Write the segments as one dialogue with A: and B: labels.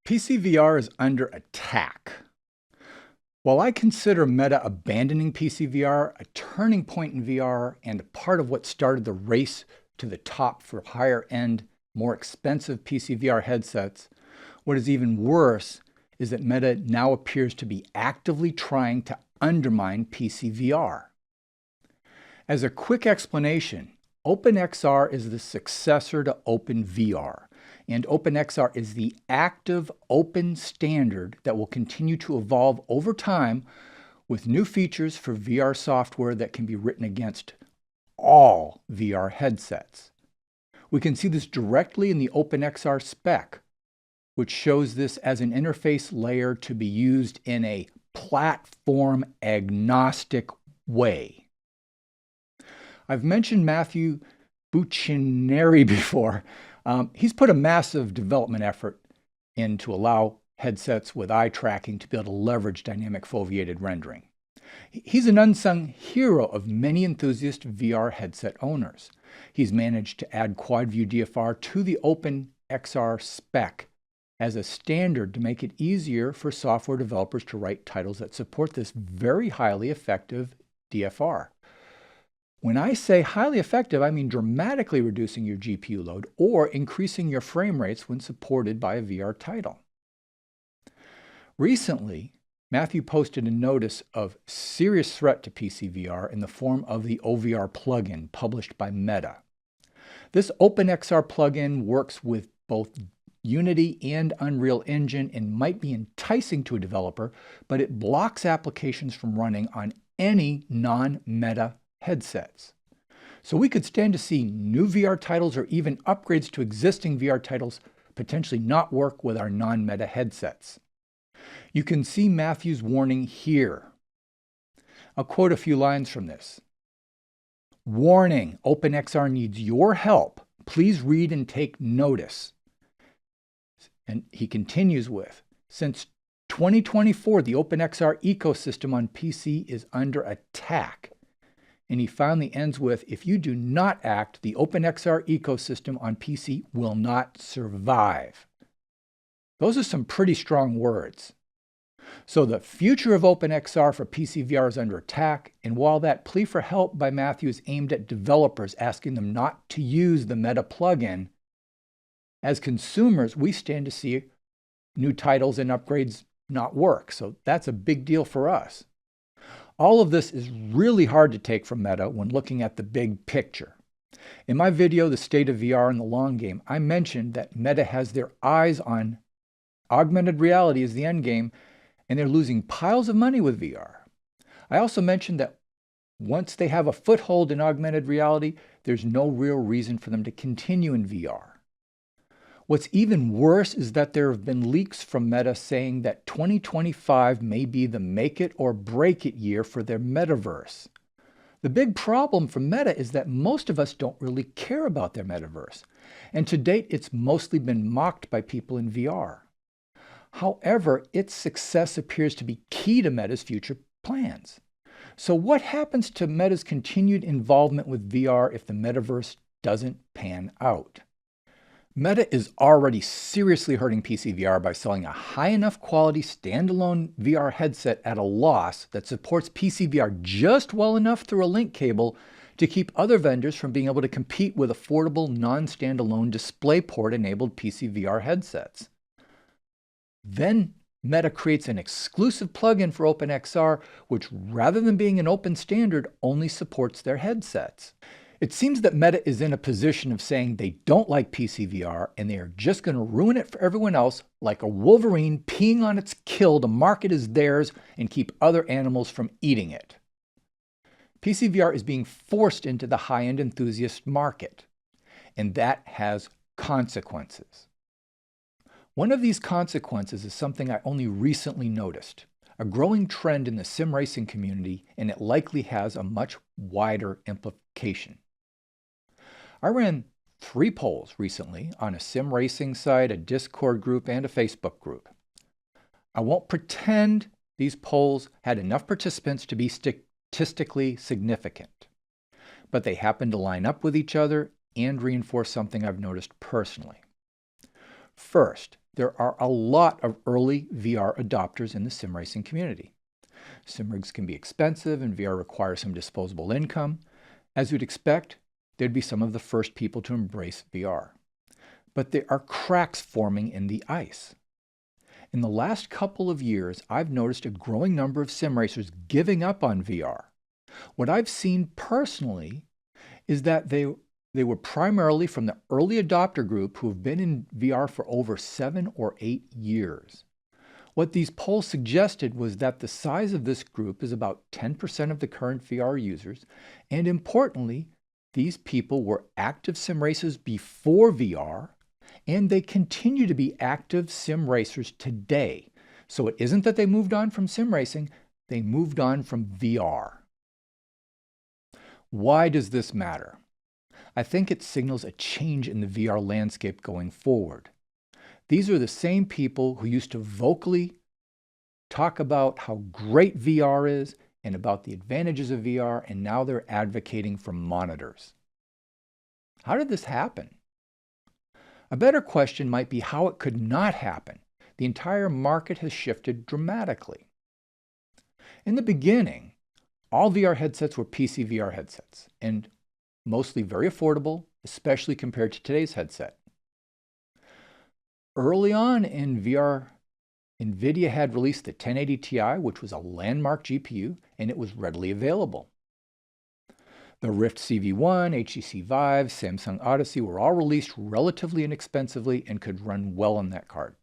A: PCVR is under attack. While I consider Meta abandoning PCVR a turning point in VR and a part of what started the race to the top for higher-end, more expensive PCVR headsets, what is even worse is that Meta now appears to be actively trying to undermine PCVR. As a quick explanation, OpenXR is the successor to OpenVR, and OpenXR is the active open standard that will continue to evolve over time with new features for VR software that can be written against all VR headsets. We can see this directly in the OpenXR spec, which shows this as an interface layer to be used in a platform agnostic way. I've mentioned Matthew Buccineri before. He's put a massive development effort in to allow headsets with eye tracking to be able to leverage dynamic foveated rendering. He's an unsung hero of many enthusiast VR headset owners. He's managed to add quad view DFR to the OpenXR spec as a standard to make it easier for software developers to write titles that support this very highly effective DFR. When I say highly effective, I mean dramatically reducing your GPU load or increasing your frame rates when supported by a VR title. Recently, Matthew posted a notice of serious threat to PCVR in the form of the OVR plugin published by Meta. This OpenXR plugin works with both Unity and Unreal Engine and might be enticing to a developer, but it blocks applications from running on any non-Meta headsets. So we could stand to see new VR titles or even upgrades to existing VR titles potentially not work with our non-Meta headsets. You can see Matthew's warning here. I'll quote a few lines from this. Warning, OpenXR needs your help. Please read and take notice. And he continues with, since 2024, the OpenXR ecosystem on PC is under attack. And he finally ends with, if you do not act, the OpenXR ecosystem on PC will not survive. Those are some pretty strong words. So the future of OpenXR for PCVR is under attack, and while that plea for help by Matthew is aimed at developers asking them not to use the Meta plugin, as consumers, we stand to see new titles and upgrades not work. So that's a big deal for us. All of this is really hard to take from Meta when looking at the big picture. In my video, The State of VR in the Long Game, I mentioned that Meta has their eyes on augmented reality as the end game, and they're losing piles of money with VR. I also mentioned that once they have a foothold in augmented reality, there's no real reason for them to continue in VR. What's even worse is that there have been leaks from Meta saying that 2025 may be the make it or break it year for their metaverse. The big problem for Meta is that most of us don't really care about their metaverse, and to date it's mostly been mocked by people in VR. However, its success appears to be key to Meta's future plans. So what happens to Meta's continued involvement with VR if the metaverse doesn't pan out? Meta is already seriously hurting PCVR by selling a high enough quality standalone VR headset at a loss that supports PCVR just well enough through a link cable to keep other vendors from being able to compete with affordable non-standalone DisplayPort-enabled PCVR headsets. Then Meta creates an exclusive plugin for OpenXR, which rather than being an open standard, only supports their headsets. It seems that Meta is in a position of saying they don't like PCVR and they are just going to ruin it for everyone else, like a wolverine peeing on its kill to mark it as theirs and keep other animals from eating it. PCVR is being forced into the high-end enthusiast market, and that has consequences. One of these consequences is something I only recently noticed, a growing trend in the sim racing community, and it likely has a much wider implication. I ran 3 polls recently on a sim racing site, a Discord group, and a Facebook group. I won't pretend these polls had enough participants to be statistically significant, but they happen to line up with each other and reinforce something I've noticed personally. First, there are a lot of early VR adopters in the sim racing community. Sim rigs can be expensive and VR requires some disposable income. As you'd expect, they'd be some of the first people to embrace VR. But there are cracks forming in the ice. In the last couple of years, I've noticed a growing number of sim racers giving up on VR. What I've seen personally is that they were primarily from the early adopter group who have been in VR for over 7 or 8 years. What these polls suggested was that the size of this group is about 10% of the current VR users, and importantly, these people were active sim racers before VR, and they continue to be active sim racers today. So it isn't that they moved on from sim racing, they moved on from VR. Why does this matter? I think it signals a change in the VR landscape going forward. These are the same people who used to vocally talk about how great VR is and about the advantages of VR, and now they're advocating for monitors. How did this happen? A better question might be how it could not happen. The entire market has shifted dramatically. In the beginning, all VR headsets were PCVR headsets, and mostly very affordable, especially compared to today's headset. Early on in VR, NVIDIA had released the 1080 Ti, which was a landmark GPU, and it was readily available. The Rift CV1, HTC Vive, Samsung Odyssey were all released relatively inexpensively and could run well on that card.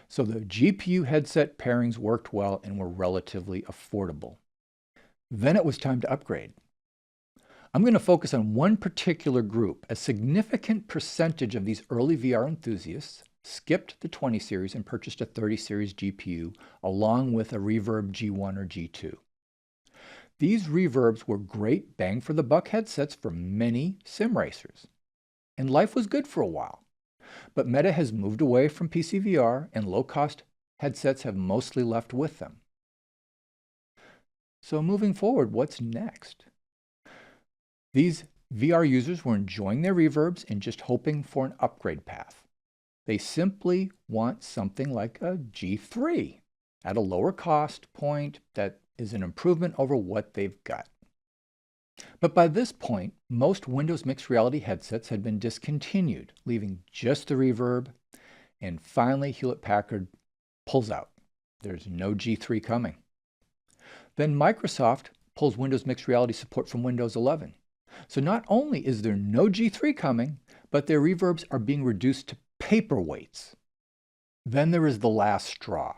A: So the GPU headset pairings worked well and were relatively affordable. Then it was time to upgrade. I'm going to focus on one particular group. A significant percentage of these early VR enthusiasts skipped the 20 series and purchased a 30 series GPU along with a Reverb G1 or G2. These Reverbs were great bang for the buck headsets for many sim racers, and life was good for a while. But Meta has moved away from PCVR, and low-cost headsets have mostly left with them. So moving forward, what's next? These VR users were enjoying their Reverbs and just hoping for an upgrade path. They simply want something like a G3 at a lower cost point that is an improvement over what they've got. But by this point, most Windows mixed reality headsets had been discontinued, leaving just the Reverb, and finally Hewlett-Packard pulls out. There's no G3 coming. Then Microsoft pulls Windows mixed reality support from Windows 11. So not only is there no G3 coming, but their Reverbs are being reduced to paperweights. Then there is the last straw,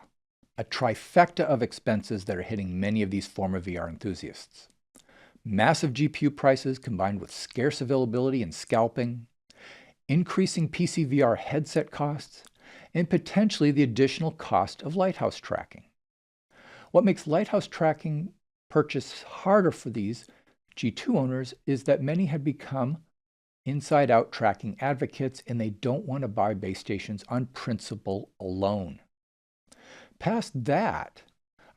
A: a trifecta of expenses that are hitting many of these former VR enthusiasts. Massive GPU prices combined with scarce availability and scalping, increasing PCVR headset costs, and potentially the additional cost of Lighthouse tracking. What makes Lighthouse tracking purchase harder for these G2 owners is that many have become inside-out tracking advocates, and they don't want to buy base stations on principle alone. Past that,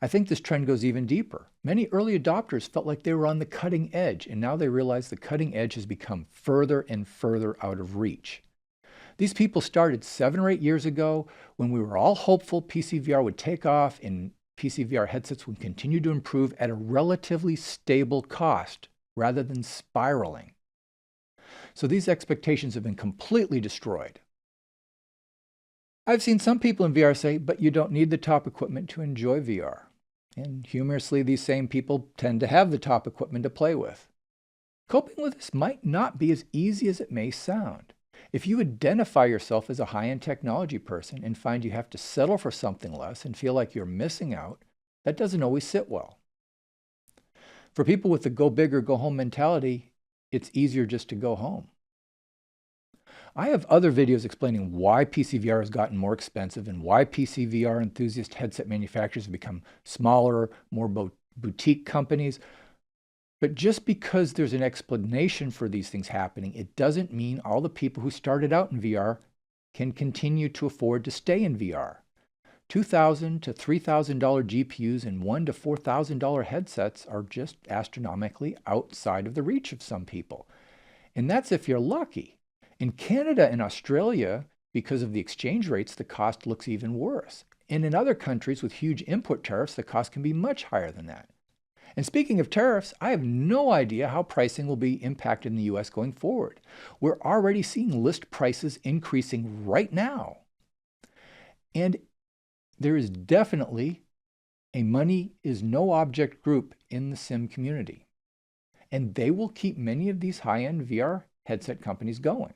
A: I think this trend goes even deeper. Many early adopters felt like they were on the cutting edge, and now they realize the cutting edge has become further and further out of reach. These people started 7 or 8 years ago when we were all hopeful PCVR would take off and PCVR headsets would continue to improve at a relatively stable cost rather than spiraling. So these expectations have been completely destroyed. I've seen some people in VR say, but you don't need the top equipment to enjoy VR. And humorously, these same people tend to have the top equipment to play with. Coping with this might not be as easy as it may sound. If you identify yourself as a high-end technology person and find you have to settle for something less and feel like you're missing out, that doesn't always sit well. For people with the go big or go home mentality, it's easier just to go home. I have other videos explaining why PCVR has gotten more expensive and why PCVR enthusiast headset manufacturers have become smaller, more boutique companies. But just because there's an explanation for these things happening, it doesn't mean all the people who started out in VR can continue to afford to stay in VR. $2,000 to $3,000 GPUs and $1,000 to $4,000 headsets are just astronomically outside of the reach of some people. And that's if you're lucky. In Canada and Australia, because of the exchange rates, the cost looks even worse. And in other countries with huge input tariffs, the cost can be much higher than that. And speaking of tariffs, I have no idea how pricing will be impacted in the US going forward. We're already seeing list prices increasing right now. And there is definitely a money is no object group in the sim community. And they will keep many of these high-end VR headset companies going.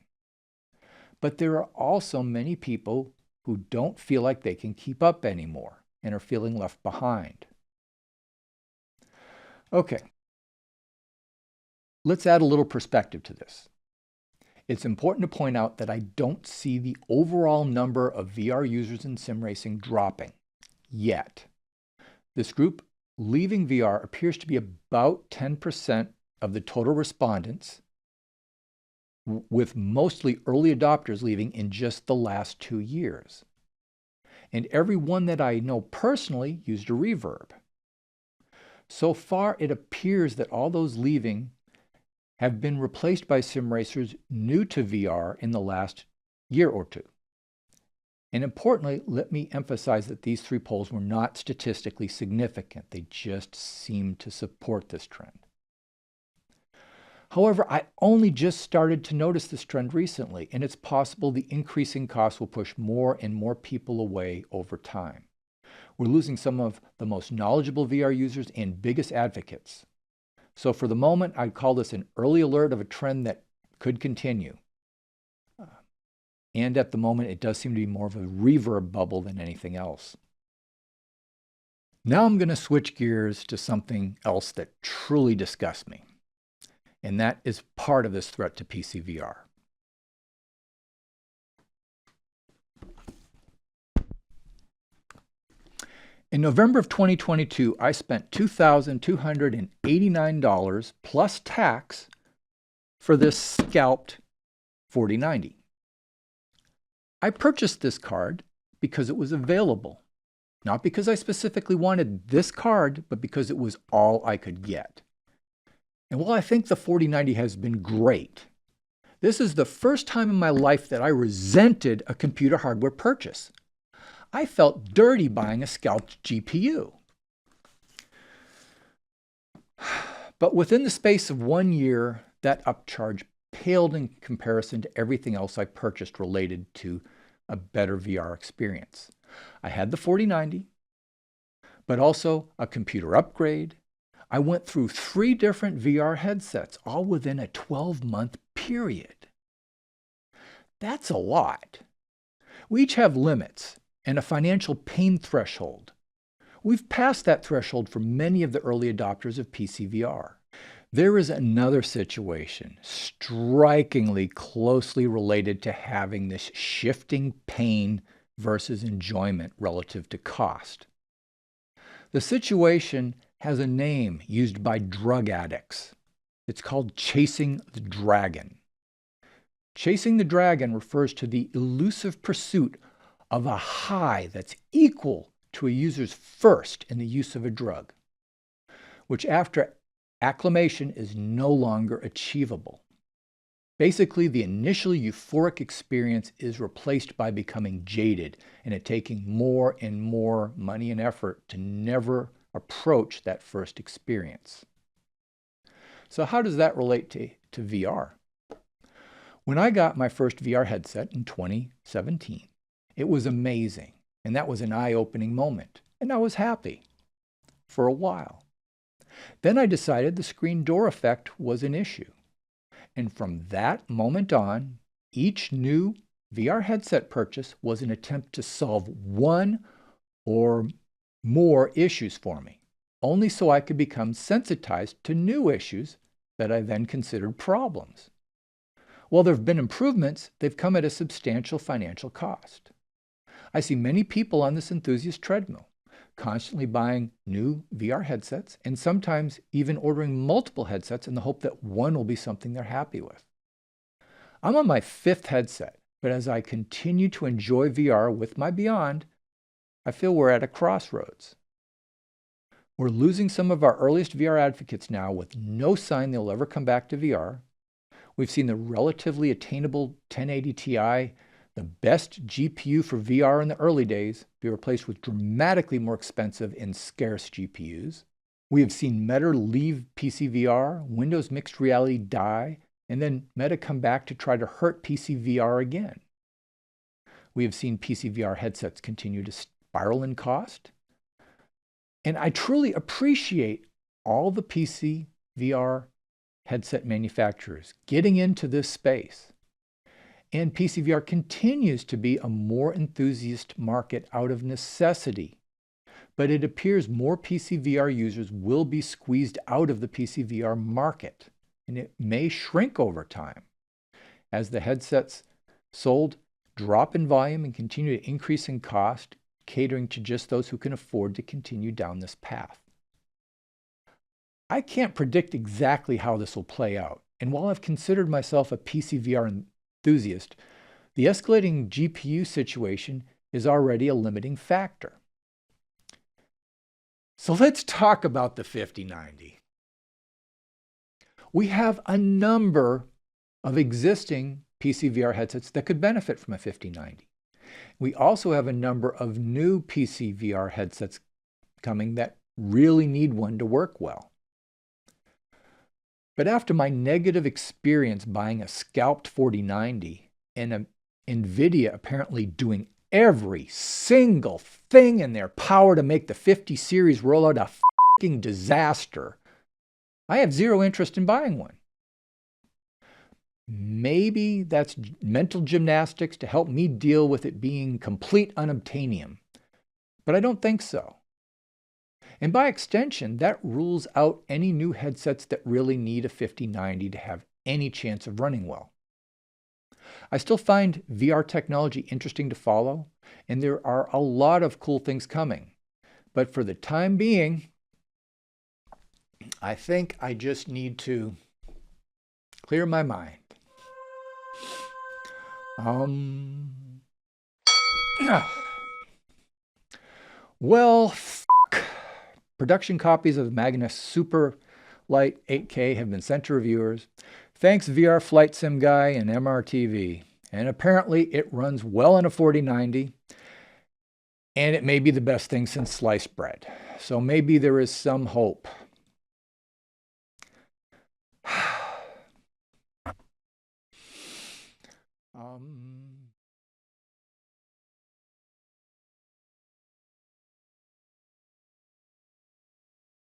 A: But there are also many people who don't feel like they can keep up anymore and are feeling left behind. Okay, let's add a little perspective to this. It's important to point out that I don't see the overall number of VR users in sim racing dropping yet. This group leaving VR appears to be about 10% of the total respondents, with mostly early adopters leaving in just the last 2 years. And everyone that I know personally used a reverb. So far, it appears that all those leaving have been replaced by sim racers new to VR in the last year or two. And importantly, let me emphasize that these 3 polls were not statistically significant. They just seem to support this trend. However, I only just started to notice this trend recently, and it's possible the increasing costs will push more and more people away over time. We're losing some of the most knowledgeable VR users and biggest advocates. So for the moment, I'd call this an early alert of a trend that could continue. And at the moment, it does seem to be more of a reverb bubble than anything else. Now I'm going to switch gears to something else that truly disgusts me. And that is part of this threat to PCVR. In November of 2022, I spent $2,289 plus tax for this scalped 4090. I purchased this card because it was available, not because I specifically wanted this card, but because it was all I could get. And while I think the 4090 has been great, this is the first time in my life that I resented a computer hardware purchase. I felt dirty buying a scalped GPU. But within the space of 1 year, that upcharge paled in comparison to everything else I purchased related to a better VR experience. I had the 4090, but also a computer upgrade. I went through 3 different VR headsets, all within a 12-month period. That's a lot. We each have limits and a financial pain threshold. We've passed that threshold for many of the early adopters of PCVR. There is another situation strikingly closely related to having this shifting pain versus enjoyment relative to cost. The situation has a name used by drug addicts. It's called chasing the dragon. Chasing the dragon refers to the elusive pursuit of a high that's equal to a user's first in the use of a drug, which after acclimation is no longer achievable. Basically, the initial euphoric experience is replaced by becoming jaded and it taking more and more money and effort to never approach that first experience. So how does that relate to VR? When I got my first VR headset in 2017, it was amazing, and that was an eye-opening moment, and I was happy for a while. Then I decided the screen door effect was an issue, and from that moment on, each new VR headset purchase was an attempt to solve one or more issues for me, only so I could become sensitized to new issues that I then considered problems. While there have been improvements, they've come at a substantial financial cost. I see many people on this enthusiast treadmill, constantly buying new VR headsets and sometimes even ordering multiple headsets in the hope that one will be something they're happy with. I'm on my 5th headset, but as I continue to enjoy VR with my Beyond, I feel we're at a crossroads. We're losing some of our earliest VR advocates now with no sign they'll ever come back to VR. We've seen the relatively attainable 1080 Ti the best GPU for VR in the early days be replaced with dramatically more expensive and scarce GPUs. We have seen Meta leave PCVR, Windows Mixed Reality die, and then Meta come back to try to hurt PCVR again. We have seen PCVR headsets continue to spiral in cost. And I truly appreciate all the PCVR headset manufacturers getting into this space. And PCVR continues to be a more enthusiast market out of necessity. But it appears more PCVR users will be squeezed out of the PCVR market, and it may shrink over time as the headsets sold drop in volume and continue to increase in cost, catering to just those who can afford to continue down this path. I can't predict exactly how this will play out, and while I've considered myself a PCVR enthusiast, the escalating GPU situation is already a limiting factor. So let's talk about the 5090. We have a number of existing PCVR headsets that could benefit from a 5090. We also have a number of new PCVR headsets coming that really need one to work well. But after my negative experience buying a scalped 4090 and NVIDIA apparently doing every single thing in their power to make the 50 series rollout a f***ing disaster, I have zero interest in buying one. Maybe that's mental gymnastics to help me deal with it being complete unobtainium, but I don't think so. And by extension, that rules out any new headsets that really need a 5090 to have any chance of running well. I still find VR technology interesting to follow, and there are a lot of cool things coming. But for the time being, I think I just need to clear my mind. Well, production copies of Magnus Super Light 8K have been sent to reviewers. Thanks VR Flight Sim Guy and MRTV. And apparently it runs well on a 4090. And it may be the best thing since sliced bread. So maybe there is some hope.